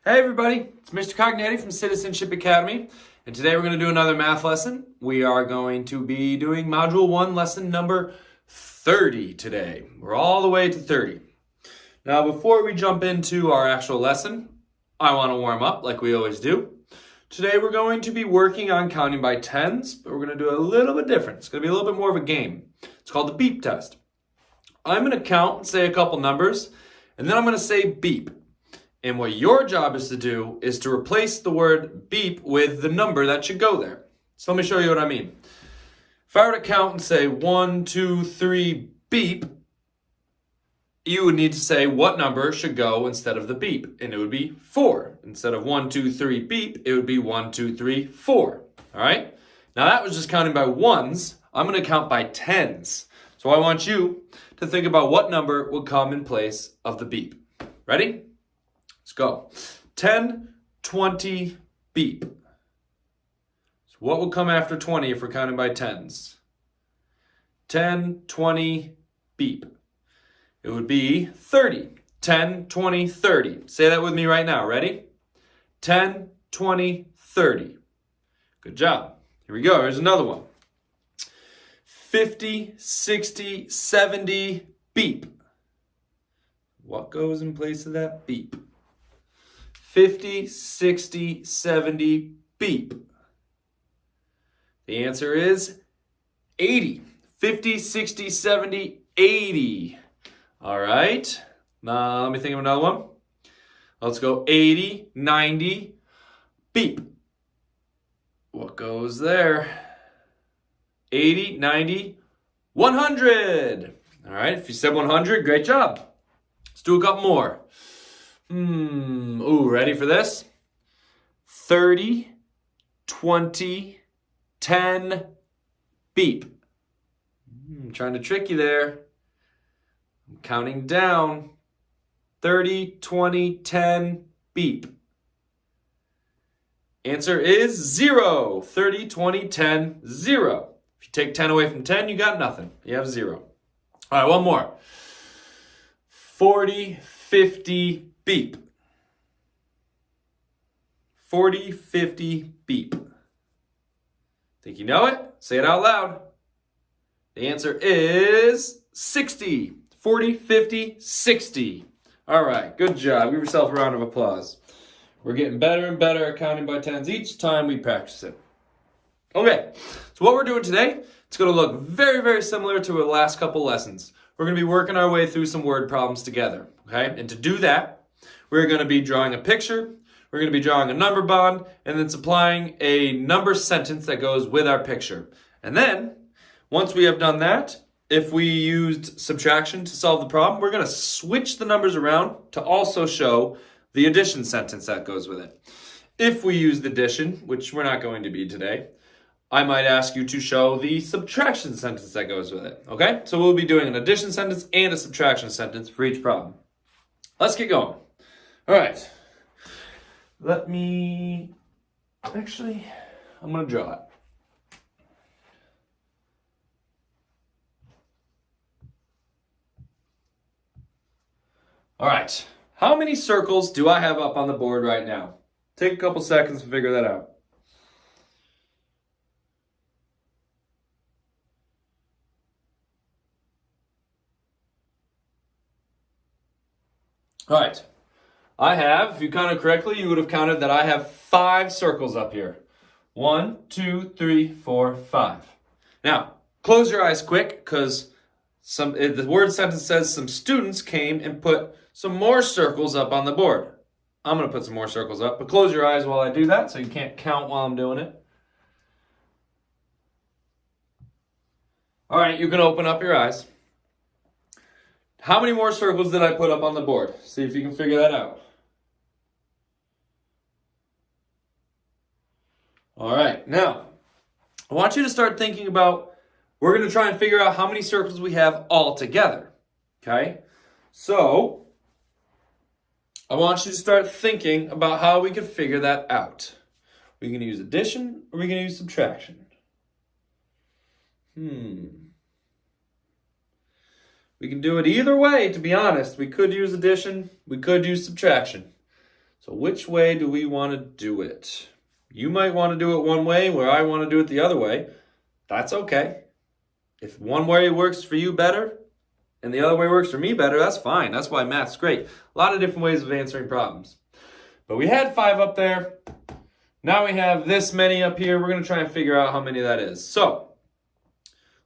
Hey everybody, it's Mr. Cognetti from Citizenship Academy, and today we're going to do another math lesson. We are going to be doing Module 1, lesson number 30 today. We're all the way to 30. Now before we jump into our actual lesson, I want to warm up like we always do. Today we're going to be working on counting by tens, but we're going to do it a little bit different. It's going to be a little bit more of a game. It's called the beep test. I'm going to count and say a couple numbers, and then I'm going to say beep. And what your job is to do is to replace the word beep with the number that should go there. So let me show you what I mean. If I were to count and say 1, 2, 3, beep, you would need to say what number should go instead of the beep. And it would be 4. Instead of 1, 2, 3, beep, it would be 1, 2, 3, 4. All right? Now that was just counting by ones. I'm going to count by tens. So I want you to think about what number would come in place of the beep. Ready? Let's go. 10, 20, beep. So what would come after 20 if we're counting by tens? 10, 20, beep. It would be 30. 10, 20, 30. Say that with me right now. Ready? 10, 20, 30. Good job. Here we go. Here's another one. 50, 60, 70, beep. What goes in place of that beep? 50, 60, 70, beep. The answer is 80. 50, 60, 70, 80. All right. Now let me think of another one. Let's go 80, 90, beep. What goes there? 80, 90, 100. All right. If you said 100, great job. Let's do a couple more. Ooh, ready for this? 30, 20, 10, beep. I'm trying to trick you there. I'm counting down. 30, 20, 10, beep. Answer is 0. 30, 20, 10, 0. If you take 10 away from 10, you got nothing. You have 0. All right, one more. 40, 50, beep. 40, 50, beep. Think you know it? Say it out loud. The answer is 60. 40, 50, 60. All right, good job. Give yourself a round of applause. We're getting better and better at counting by tens each time we practice it. Okay, so what we're doing today, it's going to look very, very similar to the last couple lessons. We're going to be working our way through some word problems together, okay? And to do that, we're going to be drawing a picture, we're going to be drawing a number bond, and then supplying a number sentence that goes with our picture. And then, once we have done that, if we used subtraction to solve the problem, we're going to switch the numbers around to also show the addition sentence that goes with it. If we used addition, which we're not going to be today, I might ask you to show the subtraction sentence that goes with it, okay? So we'll be doing an addition sentence and a subtraction sentence for each problem. Let's get going. All right. I'm going to draw it. All right. How many circles do I have up on the board right now? Take a couple seconds to figure that out. All right, I have, if you counted correctly, you would have counted that I have 5 circles up here. 1, 2, 3, 4, 5. Now, close your eyes quick because the word sentence says some students came and put some more circles up on the board. I'm going to put some more circles up, but close your eyes while I do that so you can't count while I'm doing it. All right, you can open up your eyes. How many more circles did I put up on the board? See if you can figure that out. All right, now, I want you to start thinking about, we're going to try and figure out how many circles we have all together, okay? So, I want you to start thinking about how we can figure that out. Are we going to use addition or are we going to use subtraction? We can do it either way, to be honest. We could use addition, we could use subtraction. So which way do we want to do it? You might want to do it one way where I want to do it the other way. That's okay. If one way works for you better and the other way works for me better, that's fine. That's why math's great. A lot of different ways of answering problems. But we had 5 up there. Now we have this many up here. We're going to try and figure out how many that is. So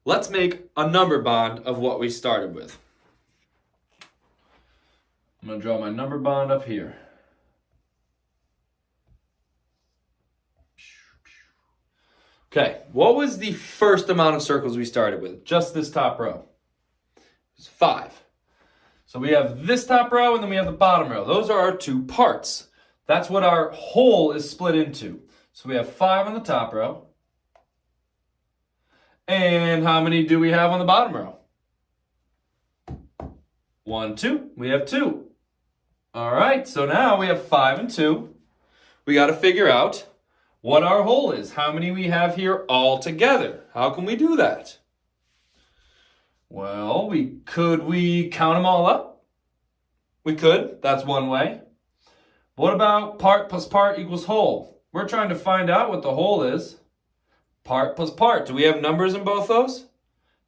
let's make a number bond of what we started with. I'm going to draw my number bond up here. Okay, what was the first amount of circles we started with? Just this top row. It's 5. So we have this top row and then we have the bottom row. Those are our 2 parts. That's what our whole is split into. So we have 5 on the top row. And how many do we have on the bottom row? 1, 2. We have 2. All right, so now we have 5 and 2. We got to figure out what our whole is. How many we have here all together? How can we do that? Well, could we count them all up? We could. That's one way. What about part plus part equals whole? We're trying to find out what the whole is. Part plus part. Do we have numbers in both those?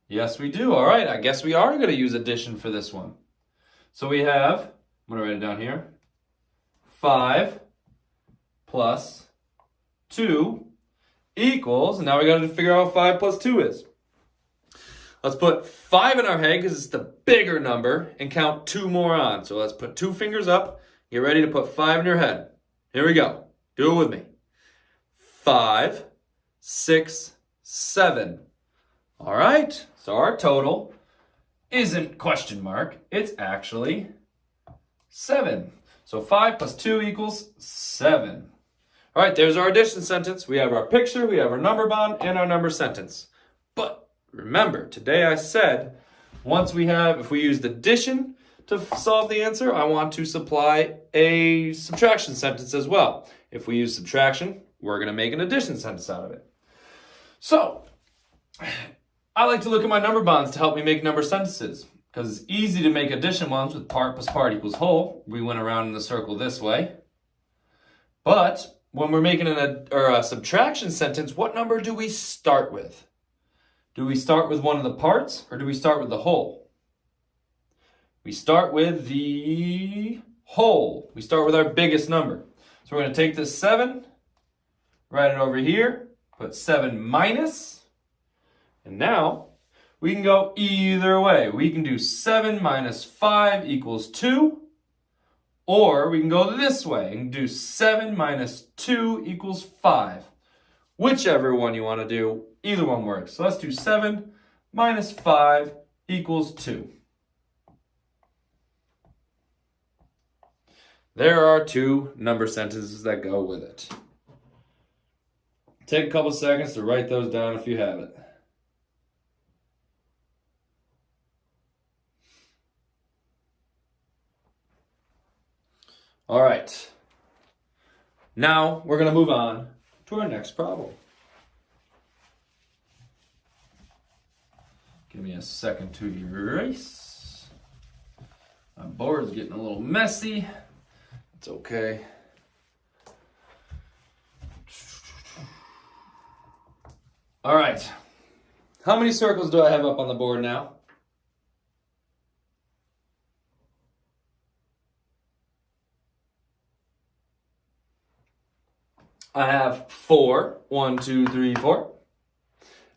Yes, we do. All right, I guess we are going to use addition for this one. So we have, I'm going to write it down here, 5 plus 2 equals, and now we got to figure out what 5 plus 2 is. Let's put 5 in our head because it's the bigger number and count 2 more on. So let's put 2 fingers up. Get ready to put 5 in your head. Here we go. Do it with me. 5, 6, 7. All right. So our total isn't question mark. It's actually 7. So 5 plus 2 equals 7. All right, there's our addition sentence. We have our picture, we have our number bond, and our number sentence. But remember, today I said, if we use addition to solve the answer, I want to supply a subtraction sentence as well. If we use subtraction, we're going to make an addition sentence out of it. So, I like to look at my number bonds to help me make number sentences, because it's easy to make addition ones with part plus part equals whole. We went around in the circle this way. But when we're making a subtraction sentence, what number do we start with? Do we start with one of the parts or do we start with the whole? We start with the whole. We start with our biggest number. So we're going to take this 7, write it over here, put 7 minus, and now we can go either way. We can do 7 minus 5 equals 2. Or we can go this way and do 7 minus 2 equals 5. Whichever one you want to do, either one works. So let's do 7 minus 5 equals 2. There are 2 number sentences that go with it. Take a couple seconds to write those down if you have it. All right, now we're going to move on to our next problem. Give me a second to erase. My board's getting a little messy. It's okay. All right, how many circles do I have up on the board now? I have 4. 1, 2, 3, 4.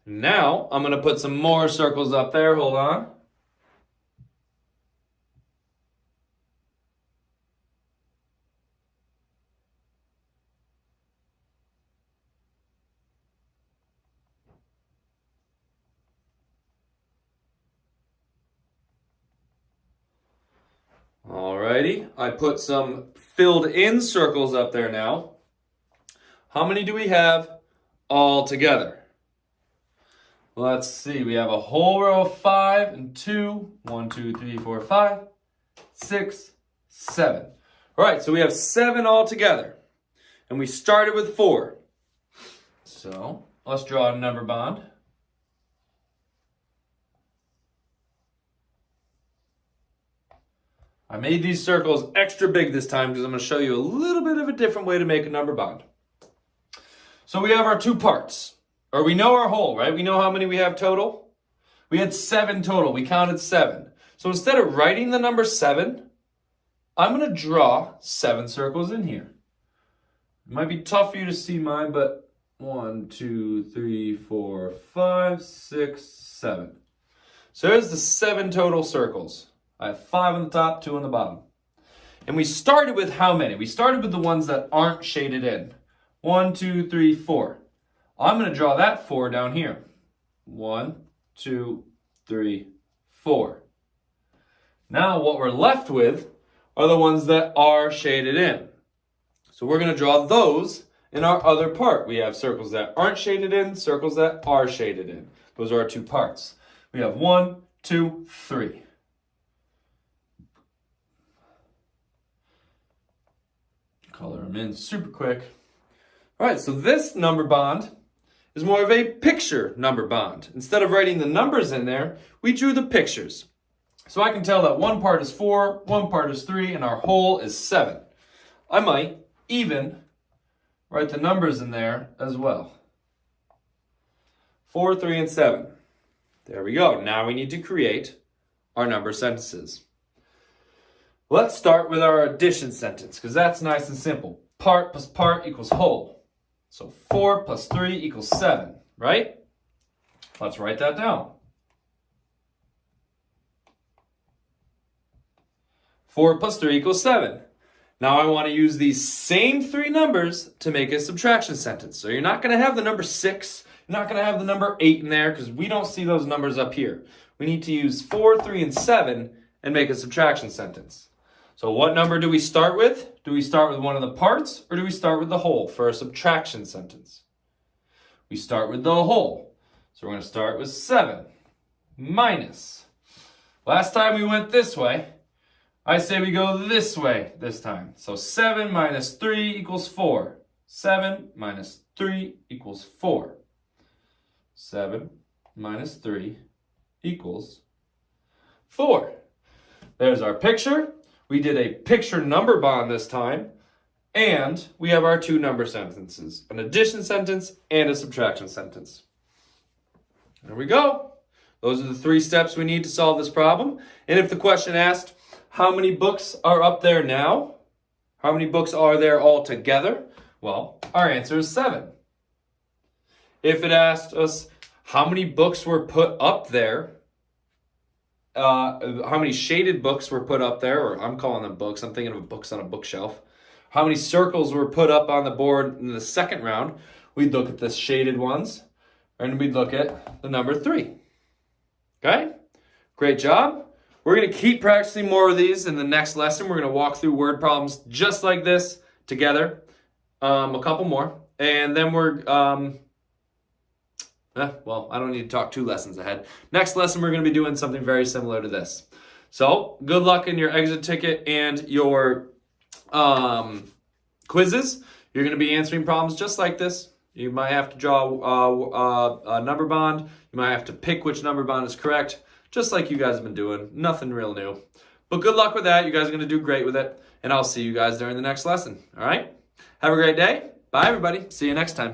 Now I'm going to put some more circles up there. Hold on. Alrighty, I put some filled in circles up there now. How many do we have all together? Let's see, we have a whole row of 5 and 2. 1, 2, 3, 4, 5, 6, 7. All right, so we have 7 all together. And we started with 4. So let's draw a number bond. I made these circles extra big this time because I'm going to show you a little bit of a different way to make a number bond. So we have our two parts, or we know our whole, right? We know how many we have total. We had 7 total. We counted 7. So instead of writing the number 7, I'm going to draw 7 circles in here. It might be tough for you to see mine, but 1, 2, 3, 4, 5, 6, 7. So there's the 7 total circles. I have 5 on the top, 2 on the bottom. And we started with how many? We started with the ones that aren't shaded in. 1, 2, 3, 4. I'm going to draw that 4 down here. 1, 2, 3, 4. Now what we're left with are the ones that are shaded in. So we're going to draw those in our other part. We have circles that aren't shaded in, circles that are shaded in. Those are our two parts. We have 1, 2, 3. Color them in super quick. All right, so this number bond is more of a picture number bond. Instead of writing the numbers in there, we drew the pictures. So I can tell that one part is 4, one part is 3, and our whole is 7. I might even write the numbers in there as well. 4, 3, and 7. There we go. Now we need to create our number sentences. Let's start with our addition sentence, because that's nice and simple. Part plus part equals whole. So 4 plus 3 equals 7, right? Let's write that down. 4 plus 3 equals 7. Now I want to use these same 3 numbers to make a subtraction sentence. So you're not going to have the number 6. You're not going to have the number 8 in there because we don't see those numbers up here. We need to use 4, 3, and 7 and make a subtraction sentence. So what number do we start with? Do we start with one of the parts or do we start with the whole for a subtraction sentence? We start with the whole. So we're going to start with 7 minus. Last time we went this way. I say we go this way this time. So 7 minus 3 equals 4. 7 minus 3 equals 4. 7 minus 3 equals 4. There's our picture. We did a picture number bond this time. And we have our 2 number sentences. An addition sentence and a subtraction sentence. There we go. Those are the 3 steps we need to solve this problem. And if the question asked, how many books are up there now? How many books are there altogether? Well, our answer is 7. If it asked us how many books were put up there, how many shaded books were put up there, or I'm calling them books, I'm thinking of books on a bookshelf. How many circles were put up on the board in the second round? We'd look at the shaded ones, and we'd look at the number 3. Okay? Great job. We're going to keep practicing more of these in the next lesson. We're going to walk through word problems just like this together, a couple more. And then we're, well, I don't need to talk 2 lessons ahead. Next lesson, we're going to be doing something very similar to this. So good luck in your exit ticket and your quizzes. You're going to be answering problems just like this. You might have to draw a number bond. You might have to pick which number bond is correct. Just like you guys have been doing. Nothing real new. But good luck with that. You guys are going to do great with it. And I'll see you guys during the next lesson. All right? Have a great day. Bye, everybody. See you next time.